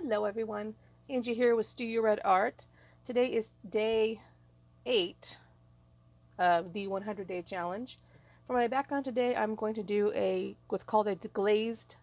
Hello everyone, Angie here with Studio Red Art. Today is day 8 of the 100-day challenge. For my background today, I'm going to do what's called a glazed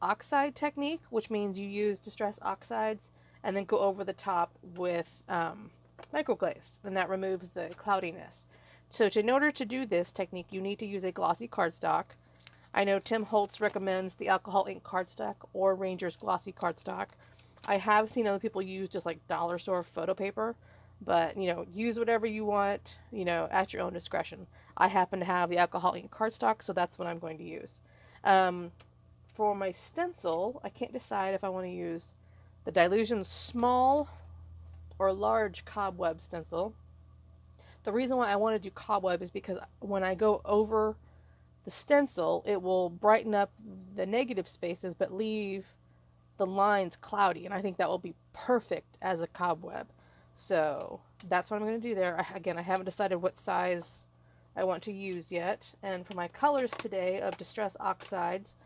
oxide technique, which means you use distress oxides and then go over the top with microglaze, and that removes the cloudiness. So in order to do this technique, you need to use a glossy cardstock. I know Tim Holtz recommends the alcohol ink cardstock or Ranger's glossy cardstock. I have seen other people use just like dollar store photo paper, but use whatever you want, at your own discretion. I happen to have the alcohol ink cardstock, so that's what I'm going to use. For my stencil, I can't decide if I want to use the Dylusion small or large cobweb stencil. The reason why I want to do cobweb is because when I go over the stencil, it will brighten up the negative spaces but leave the lines cloudy, and I think that will be perfect as a cobweb. So that's what I'm going to do there. Again, I haven't decided what size I want to use yet. And for my colors today of Distress Oxides,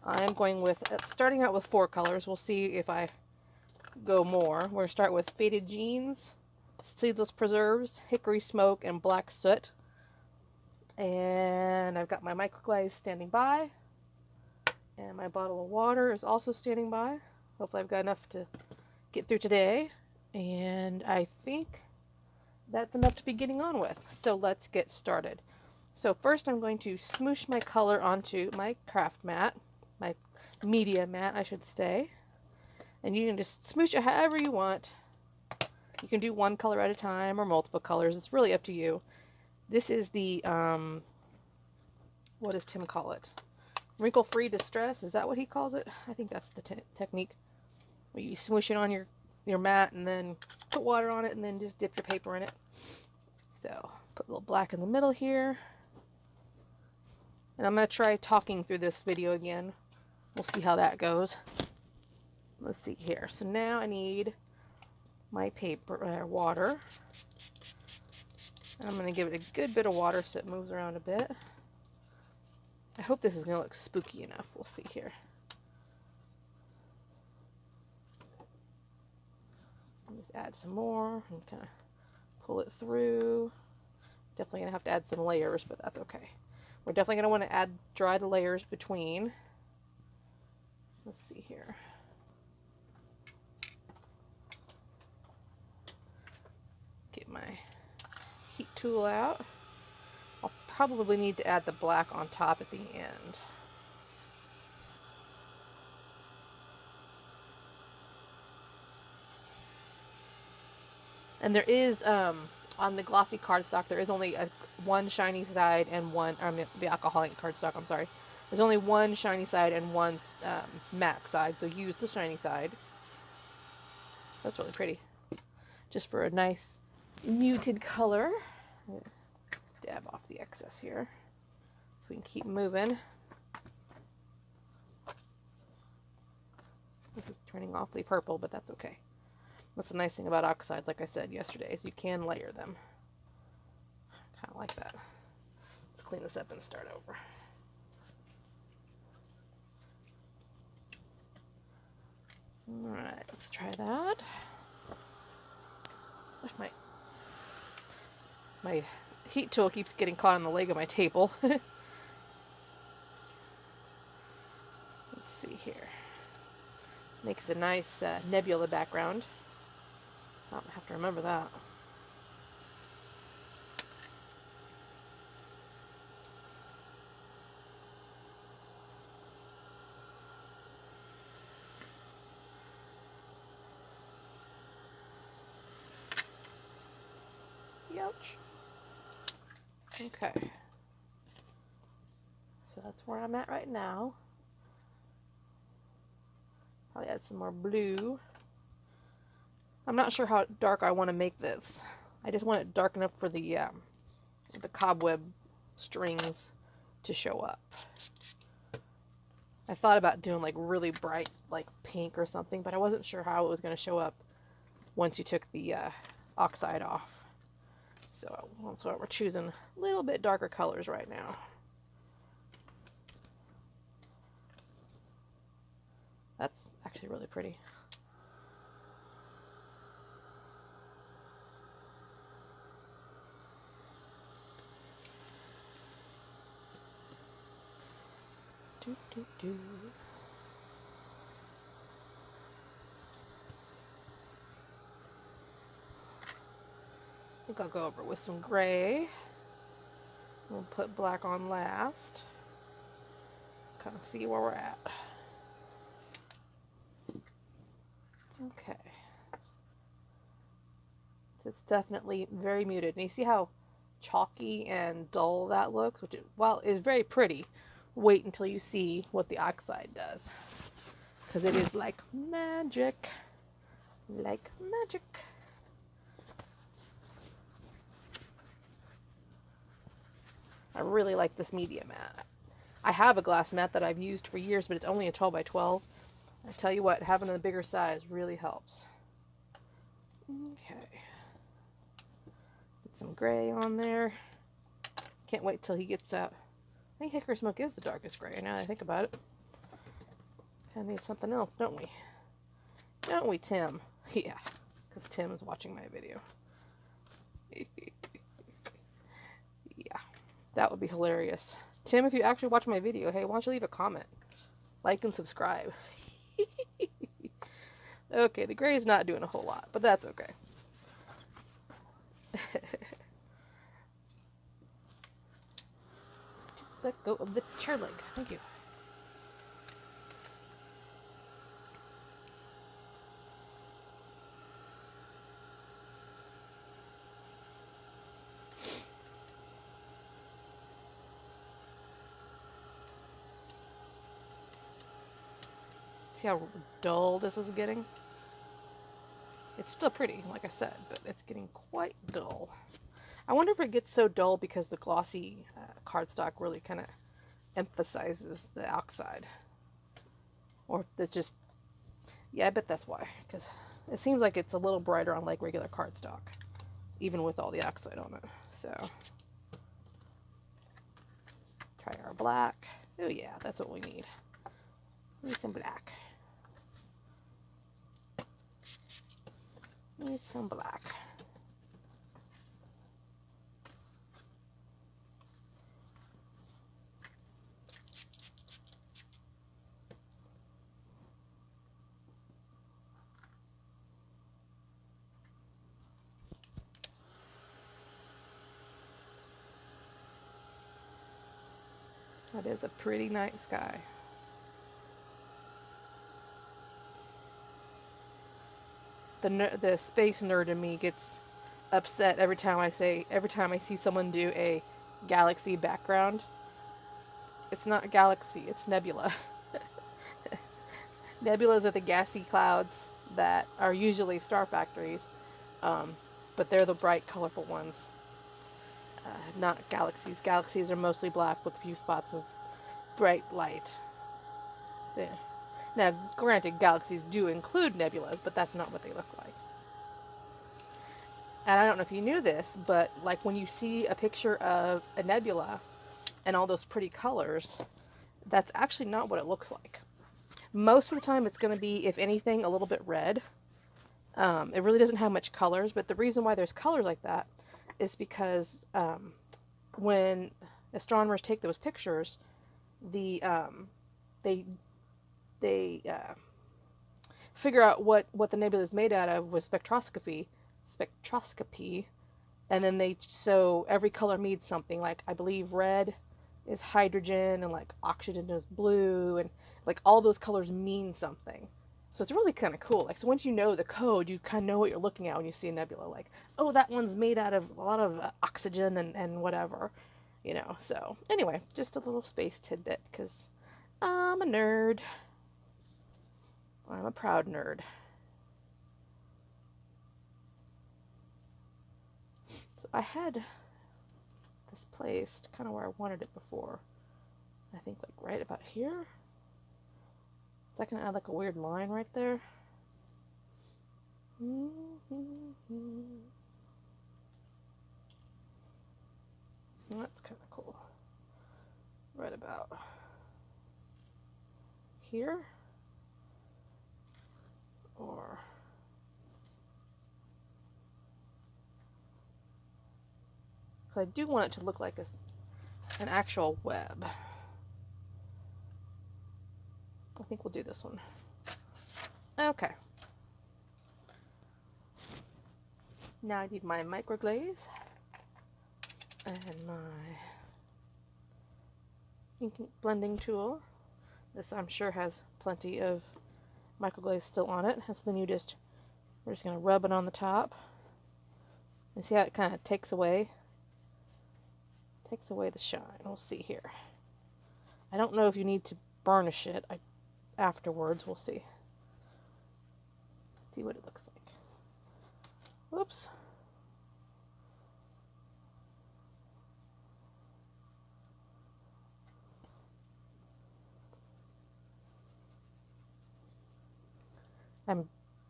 I'm going with, starting out with 4 colors. We'll see if I go more. We're going to start with Faded Jeans, Seedless Preserves, Hickory Smoke, and Black Soot. And I've got my microglaze standing by, and my bottle of water is also standing by. Hopefully I've got enough to get through today, and I think that's enough to be getting on with. So let's get started. So first I'm going to smoosh my color onto my craft mat, my media mat I should say, and you can just smoosh it however you want. You can do one color at a time or multiple colors. It's really up to you. This is the, what does Tim call it? Wrinkle-free distress, is that what he calls it? I think that's the technique. Where you smoosh it on your mat and then put water on it and then just dip your paper in it. So, put a little black in the middle here. And I'm going to try talking through this video again. We'll see how that goes. Let's see here. So now I need my paper, water. And I'm going to give it a good bit of water so it moves around a bit. I hope this is going to look spooky enough. We'll see here. Just add some more and kind of pull it through. Definitely going to have to add some layers, but that's okay. We're definitely going to want to dry the layers between. Let's see here. Get my heat tool out. I'll probably need to add the black on top at the end. And there is, on the glossy cardstock, there is only one shiny side and one, the alcoholic cardstock, I'm sorry. There's only one shiny side and one matte side, so use the shiny side. That's really pretty. Just for a nice muted color. Dab off the excess here so we can keep moving. This is turning awfully purple, but that's okay. That's the nice thing about oxides, like I said yesterday, is you can layer them. Kind of like that. Let's clean this up and start over. Alright, let's try that. Wish my heat tool keeps getting caught on the leg of my table. Let's see here. Makes a nice nebula background. I'll have to remember that. Ouch. Okay. So that's where I'm at right now. Probably add some more blue. I'm not sure how dark I want to make this. I just want it dark enough for the cobweb strings to show up. I thought about doing like really bright like pink or something, but I wasn't sure how it was going to show up once you took the oxide off. So that's why we're choosing a little bit darker colors right now. That's actually really pretty. do. I think I'll go over with some gray. We'll put black on last. Kind of see where we're at. Okay. So it's definitely very muted. And you see how chalky and dull that looks? Which, while is very pretty, wait until you see what the oxide does. Because it is like magic. Like magic. I really like this media mat. I have a glass mat that I've used for years, but it's only a 12 by 12. I tell you what, having a bigger size really helps. Okay. Get some gray on there. Can't wait till he gets out. I think Hickory Smoke is the darkest gray now that I think about it. Kind of need something else, don't we? Don't we, Tim? Yeah, because Tim is watching my video. Yeah, that would be hilarious. Tim, if you actually watch my video, hey, why don't you leave a comment? Like and subscribe. Okay, the gray is not doing a whole lot, but that's okay. Let go of the chair leg. Thank you. See how dull this is getting? It's still pretty, like I said, but it's getting quite dull. I wonder if it gets so dull because the glossy cardstock really kind of emphasizes the oxide. Or it's just, yeah, I bet that's why. Because it seems like it's a little brighter on like regular cardstock, even with all the oxide on it. So, try our black. Oh yeah, that's what we need. We need some black. Need some black. That is a pretty night sky. The space nerd in me gets upset every time I see someone do a galaxy background. It's not galaxy, it's nebula. Nebulas are the gassy clouds that are usually star factories, but they're the bright, colorful ones. Not galaxies. Galaxies are mostly black with a few spots of bright light. Yeah. Now, granted, galaxies do include nebulas, but that's not what they look like. And I don't know if you knew this, but like when you see a picture of a nebula and all those pretty colors, that's actually not what it looks like. Most of the time it's going to be, if anything, a little bit red. It really doesn't have much colors, but the reason why there's colors like that is because when astronomers take those pictures, they figure out what the nebula is made out of with spectroscopy, and then so every color means something. Like I believe red is hydrogen, and like oxygen is blue, and like all those colors mean something. So it's really kind of cool. Like, so once you know the code, you kind of know what you're looking at when you see a nebula. Like, oh, that one's made out of a lot of oxygen and whatever, you know. So anyway, just a little space tidbit, because I'm a nerd. I'm a proud nerd. So I had this placed kind of where I wanted it before. I think like right about here. Is that going to add like a weird line right there? That's kind of cool. Right about here. Or because I do want it to look like an actual web. I think we'll do this one. Okay. Now I need my microglaze and my ink blending tool. This I'm sure has plenty of microglaze still on it. And so then we're just going to rub it on the top. And see how it kind of takes away the shine. We'll see here. I don't know if you need to burnish it afterwards. We'll see. See what it looks like. Whoops.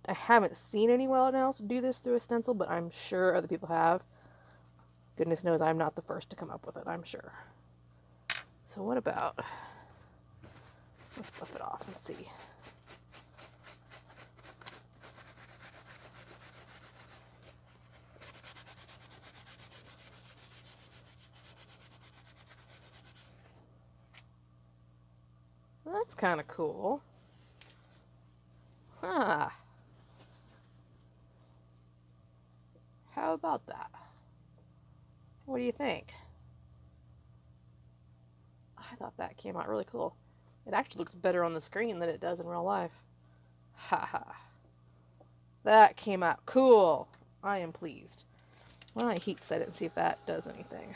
I haven't seen anyone else do this through a stencil, but I'm sure other people have. Goodness knows I'm not the first to come up with it, I'm sure. So what about, let's buff it off and see. That's kind of cool. Huh. How about that? What do you think? I thought that came out really cool. It actually looks better on the screen than it does in real life. Haha. That came out cool. I am pleased. Why don't I heat set it and see if that does anything?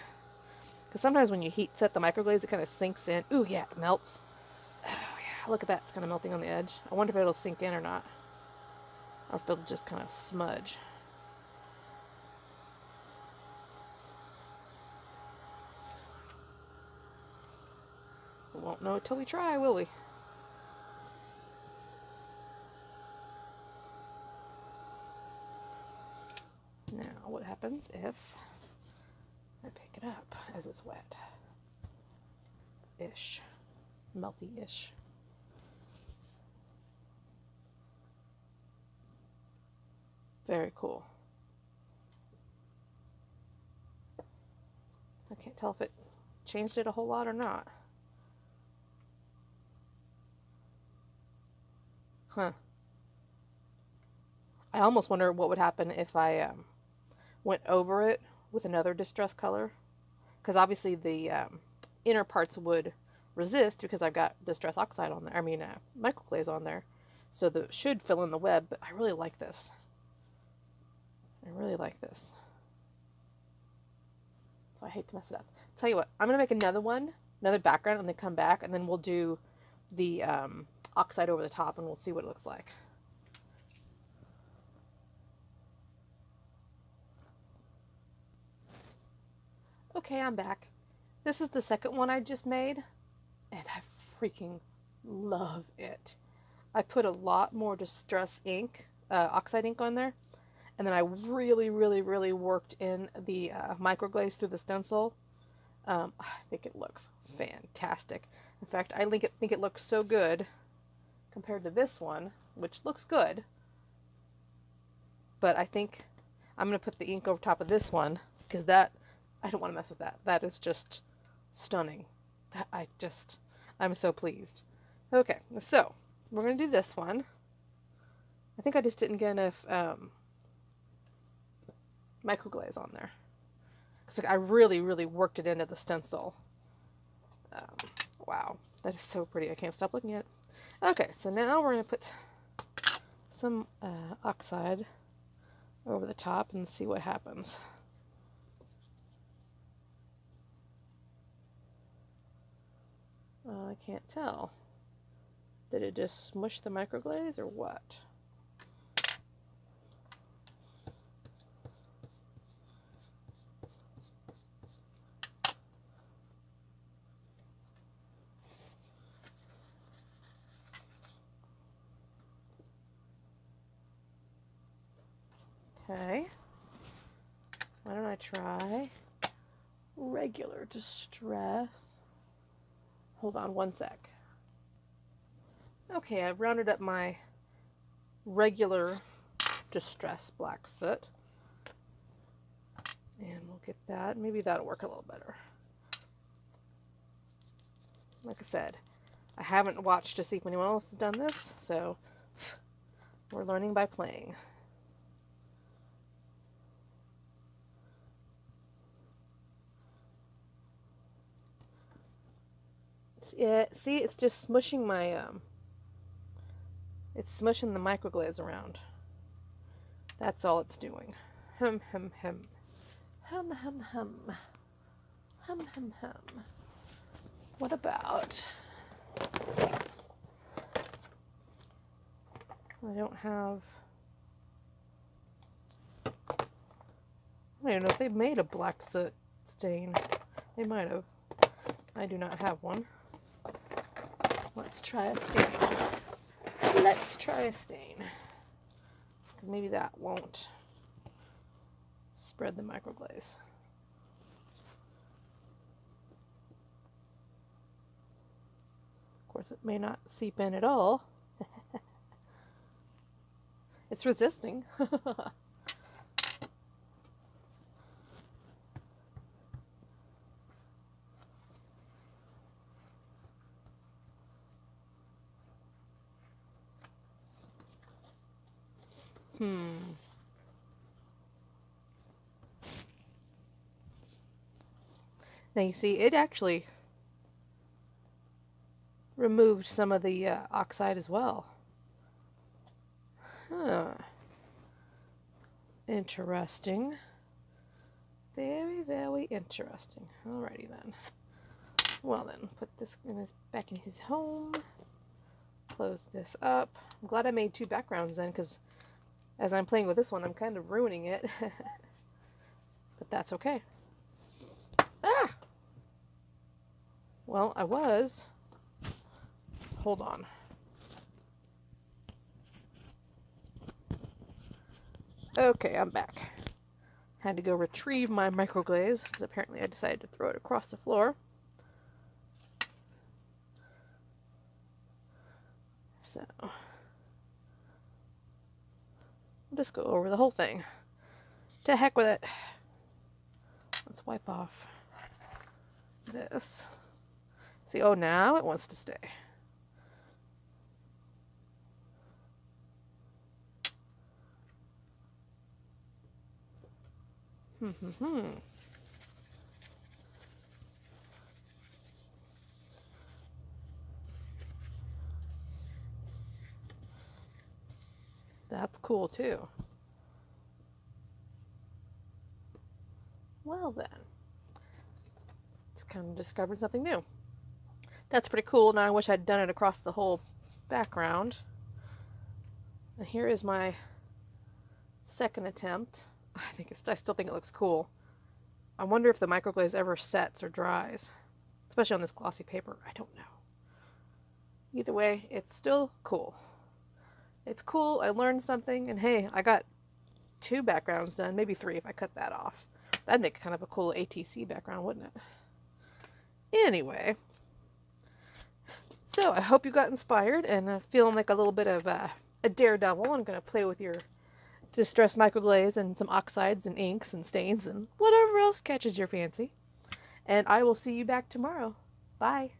Because sometimes when you heat set the microglaze, it kind of sinks in. Ooh, yeah, it melts. Oh, yeah, look at that. It's kind of melting on the edge. I wonder if it'll sink in or not. Or if it'll just kind of smudge. We won't know until we try, will we? Now, what happens if I pick it up as it's wet? Ish. Melty-ish. Very cool. I can't tell if it changed it a whole lot or not. Huh. I almost wonder what would happen if I went over it with another distress color. Because obviously the inner parts would resist because I've got distress oxide on there. I mean, microglaze on there. So that should fill in the web, but I really like this. I really like this. So I hate to mess it up. Tell you what, I'm going to make another one, another background, and then come back, and then we'll do the oxide over the top, and we'll see what it looks like. Okay, I'm back. This is the second one I just made, and I freaking love it. I put a lot more distress ink, oxide ink on there, and then I really, really, really worked in the microglaze through the stencil. I think it looks fantastic. In fact, I think it looks so good compared to this one, which looks good, but I think I'm going to put the ink over top of this one, because that, I don't want to mess with that. That is just stunning. I'm so pleased. Okay, so we're going to do this one. I think I just didn't get enough microglaze on there. Because I really, really worked it into the stencil. Wow, that is so pretty. I can't stop looking at it. Okay, so now we're going to put some oxide over the top and see what happens. I can't tell. Did it just smush the microglaze or what? Okay. Why don't I try regular distress? Hold on one sec. Okay, I've rounded up my regular distress black soot. And we'll get that. Maybe that'll work a little better. Like I said, I haven't watched to see if anyone else has done this, so we're learning by playing. See, it's just smushing my, it's smushing the microglaze around. That's all it's doing. Hum, hum, hum. Hum, hum, hum. Hum, hum, hum. What about... I don't have... I don't even know if they made a black soot stain. They might have. I do not have one. Let's try a stain. Let's try a stain. Because maybe that won't spread the microglaze. Of course, it may not seep in at all. It's resisting. Now you see, it actually removed some of the oxide as well. Huh. Interesting. Very, very interesting. Alrighty then. Well then, put this back in his home. Close this up. I'm glad I made two backgrounds then, because as I'm playing with this one, I'm kind of ruining it. But that's okay. Ah! Well, I was. Hold on. Okay, I'm back. Had to go retrieve my microglaze, because apparently I decided to throw it across the floor. So, I'll just go over the whole thing. To heck with it. Let's wipe off this. See, oh, now it wants to stay. That's cool too. Well then, it's kind of discovered something new. That's pretty cool. Now I wish I'd done it across the whole background. And here is my second attempt. I still think it looks cool. I wonder if the microglaze ever sets or dries, especially on this glossy paper. I don't know. Either way, it's still cool. It's cool. I learned something, and hey, I got 2 backgrounds done, maybe 3 if I cut that off. That'd make kind of a cool ATC background, wouldn't it? Anyway, so I hope you got inspired and feeling like a little bit of a daredevil. I'm going to play with your distressed microglaze and some oxides and inks and stains and whatever else catches your fancy. And I will see you back tomorrow. Bye.